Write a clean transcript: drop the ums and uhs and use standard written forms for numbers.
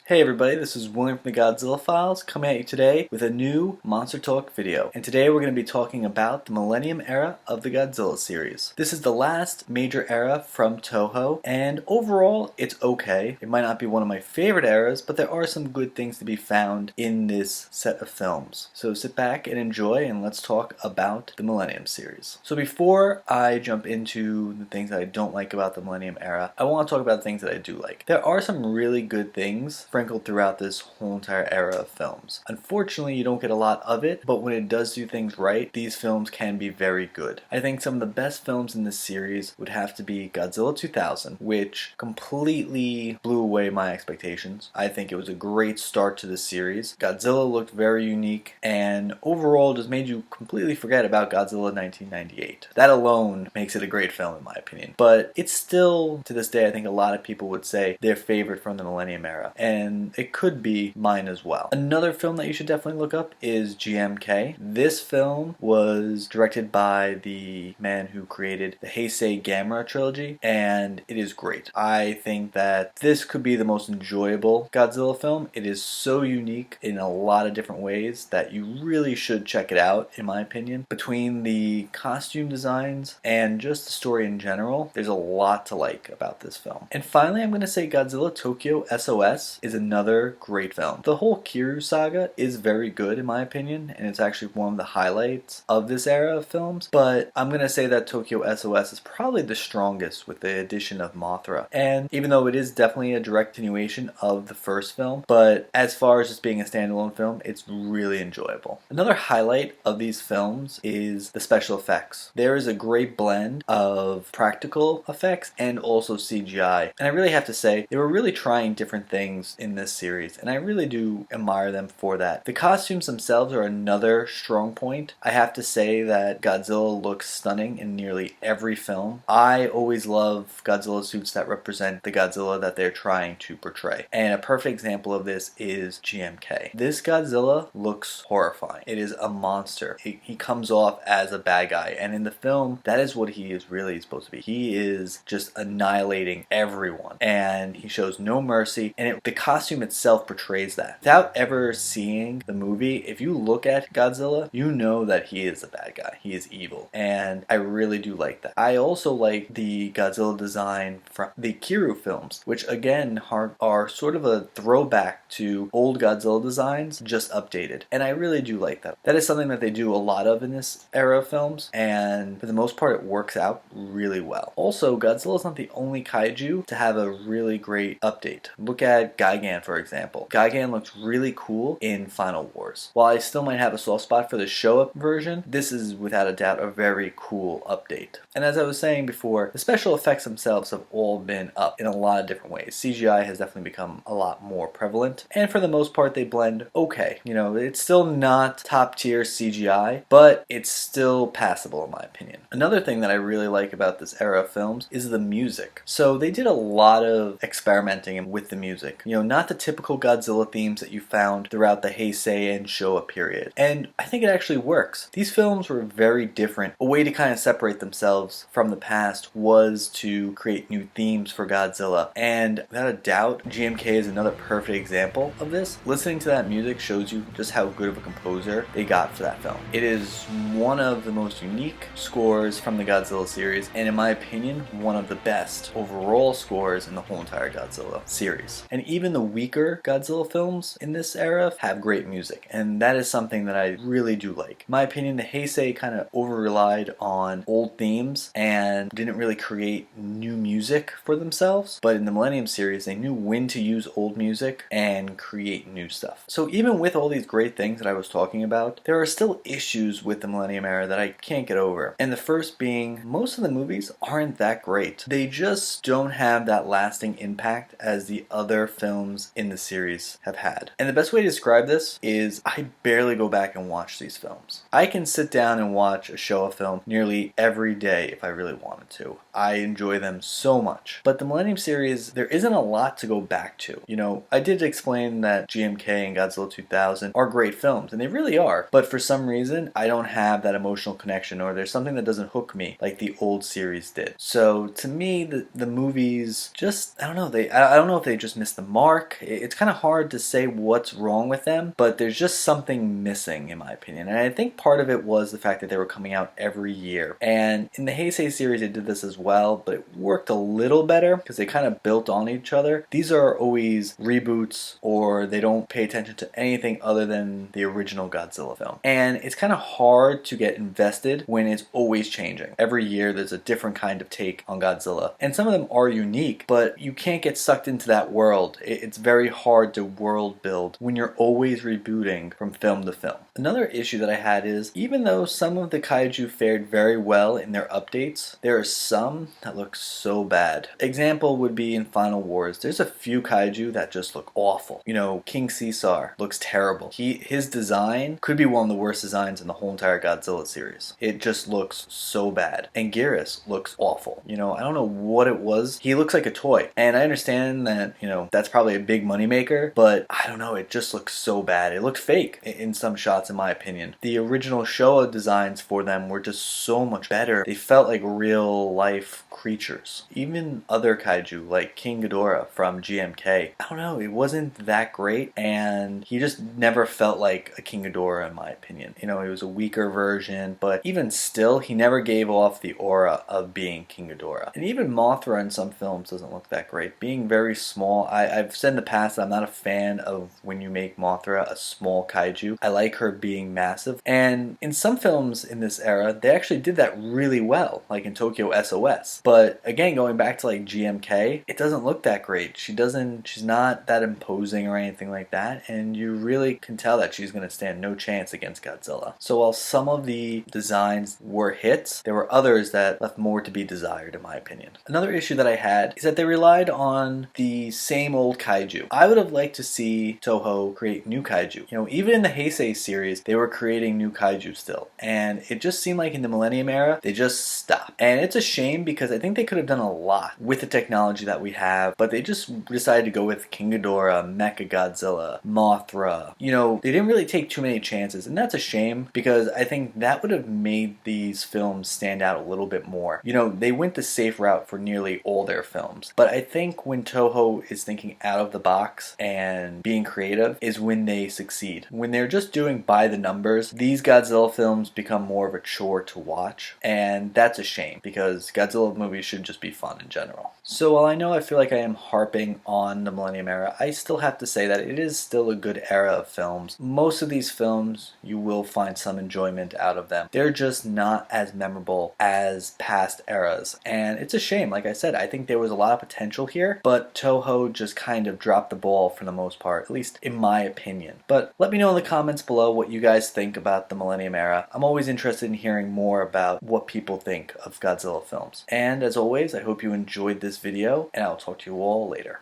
Hey everybody, this is William from the Godzilla Files coming at you today with a new Monster Talk video. And today we're going to be talking about the Millennium Era of the Godzilla series. This is the last major era from Toho, and overall it's okay. It might not be one of my favorite eras, but there are some good things to be found in this set of films. So sit back and enjoy, and let's talk about the Millennium series. So before I jump into the things that I don't like about the Millennium Era, I want to talk about the things that I do like. There are some really good things sprinkled throughout this whole entire era of films. Unfortunately, you don't get a lot of it, but when it does do things right, these films can be very good. I think some of the best films in this series would have to be Godzilla 2000, which completely blew away my expectations. I think it was a great start to the series. Godzilla looked very unique, and overall just made you completely forget about Godzilla 1998. That alone makes it a great film in my opinion. But it's still, to this day, I think a lot of people would say their favorite from the Millennium Era. And it could be mine as well. Another film that you should definitely look up is GMK. This film was directed by the man who created the Heisei Gamera trilogy, and it is great. I think that this could be the most enjoyable Godzilla film. It is so unique in a lot of different ways that you really should check it out, in my opinion. Between the costume designs and just the story in general, there's a lot to like about this film. And finally, I'm going to say Godzilla Tokyo Sos is another great film. The whole Kiryu saga is very good in my opinion, and it's actually one of the highlights of this era of films, but I'm going to say that Tokyo Sos is probably the strongest with the addition of Mothra. And even though it is definitely a direct continuation of the first film, but as far as just being a standalone film, it's really enjoyable. Another highlight of these films is the special effects. There is a great blend of practical effects and also CGI, and I really have to say they were really trying different things in this series, and I really do admire them for that. The costumes themselves are another strong point. I have to say that Godzilla looks stunning in nearly every film. I always love Godzilla suits that represent the Godzilla that they're trying to portray, and a perfect example of this is GMK. This Godzilla looks horrifying. It is a monster. He comes off as a bad guy, and in the film, that is what he is really supposed to be. He is just annihilating everyone, and he shows no mercy, and the costume itself portrays that. Without ever seeing the movie, if you look at Godzilla, you know that he is a bad guy. He is evil, and I really do like that. I also like the Godzilla design from the Kiryu films, which again are sort of a throwback to old Godzilla designs, just updated, and I really do like that. That is something that they do a lot of in this era of films, and for the most part it works out really well. Also, Godzilla is not the only kaiju to have a really great update. Look at Gigan, for example. Gigan looks really cool in Final Wars. While I still might have a soft spot for the show-up version, this is without a doubt a very cool update. And as I was saying before, the special effects themselves have all been up in a lot of different ways. CGI has definitely become a lot more prevalent, and for the most part they blend okay. You know, it's still not top-tier CGI, but it's still passable in my opinion. Another thing that I really like about this era of films is the music. So they did a lot of experimenting with the music. You know, not the typical Godzilla themes that you found throughout the Heisei and Showa period. And I think it actually works. These films were very different. A way to kind of separate themselves from the past was to create new themes for Godzilla. And without a doubt, GMK is another perfect example of this. Listening to that music shows you just how good of a composer they got for that film. It is one of the most unique scores from the Godzilla series, and in my opinion, one of the best overall scores in the whole entire Godzilla series. And even the weaker Godzilla films in this era have great music, and that is something that I really do like. In my opinion, the Heisei kind of over-relied on old themes and didn't really create new music for themselves, but in the Millennium series, they knew when to use old music and create new stuff. So even with all these great things that I was talking about, there are still issues with the Millennium Era that I can't get over. And the first being, most of the movies aren't that great. They just don't have that lasting impact as the other films in the series have had. And the best way to describe this is I barely go back and watch these films. I can sit down and watch a Showa film nearly every day if I really wanted to. I enjoy them so much. But the Millennium series, there isn't a lot to go back to. You know, I did explain that GMK and Godzilla 2000 are great films, and they really are. But for some reason, I don't have that emotional connection, or there's something that doesn't hook me like the old series did. So to me, the movies just, I don't know, I don't know if they just missed the mark dark. It's kind of hard to say what's wrong with them, but there's just something missing in my opinion. And I think part of it was the fact that they were coming out every year. And in the Heisei series they did this as well, but it worked a little better because they kind of built on each other. These are always reboots, or they don't pay attention to anything other than the original Godzilla film. And it's kind of hard to get invested when it's always changing. Every year there's a different kind of take on Godzilla. And some of them are unique, but you can't get sucked into that world. It's very hard to world build when you're always rebooting from film to film. Another issue that I had is, even though some of the kaiju fared very well in their updates, there are some that look so bad. Example would be in Final Wars. There's a few kaiju that just look awful. You know, King Caesar looks terrible. His design could be one of the worst designs in the whole entire Godzilla series. It just looks so bad. And Geras looks awful. You know, I don't know what it was. He looks like a toy. And I understand that, you know, that's probably a big moneymaker, but I don't know, it just looks so bad. It looked fake in some shots, in my opinion. The original Showa designs for them were just so much better. They felt like real life creatures. Even other kaiju like King Ghidorah from GMK, I don't know, it wasn't that great, and he just never felt like a King Ghidorah in my opinion. You know, he was a weaker version, but even still, he never gave off the aura of being King Ghidorah. And even Mothra in some films doesn't look that great. Being very small, I've said in the past that I'm not a fan of when you make Mothra a small kaiju. I like her being massive, and in some films in this era, they actually did that really well, like in Tokyo SOS. But again, going back to like GMK, it doesn't look that great. She's not that imposing or anything like that, and you really can tell that she's going to stand no chance against Godzilla. So while some of the designs were hits, there were others that left more to be desired in my opinion. Another issue that I had is that they relied on the same old kaiju. I would have liked to see Toho create new kaiju. You know, even in the Heisei series, they were creating new kaiju still, and it just seemed like in the Millennium Era, they just stopped. And it's a shame because I think they could have done a lot with the technology that we have, but they just decided to go with King Ghidorah, Mechagodzilla, Mothra. You know, they didn't really take too many chances, and that's a shame because I think that would have made these films stand out a little bit more. You know, they went the safe route for nearly all their films, but I think when Toho is thinking out of the box and being creative is when they succeed. When they're just doing by the numbers, these Godzilla films become more of a chore to watch, and that's a shame because Godzilla movies should just be fun in general. So while I know I feel like I am harping on the Millennium Era, I still have to say that it is still a good era of films. Most of these films, you will find some enjoyment out of them. They're just not as memorable as past eras, and it's a shame. Like I said, I think there was a lot of potential here, but Toho just kind of dropped the ball for the most part, at least in my opinion. But let me know in the comments below what you guys think about the Millennium Era. I'm always interested in hearing more about what people think of Godzilla films. And as always, I hope you enjoyed this video, and I'll talk to you all later.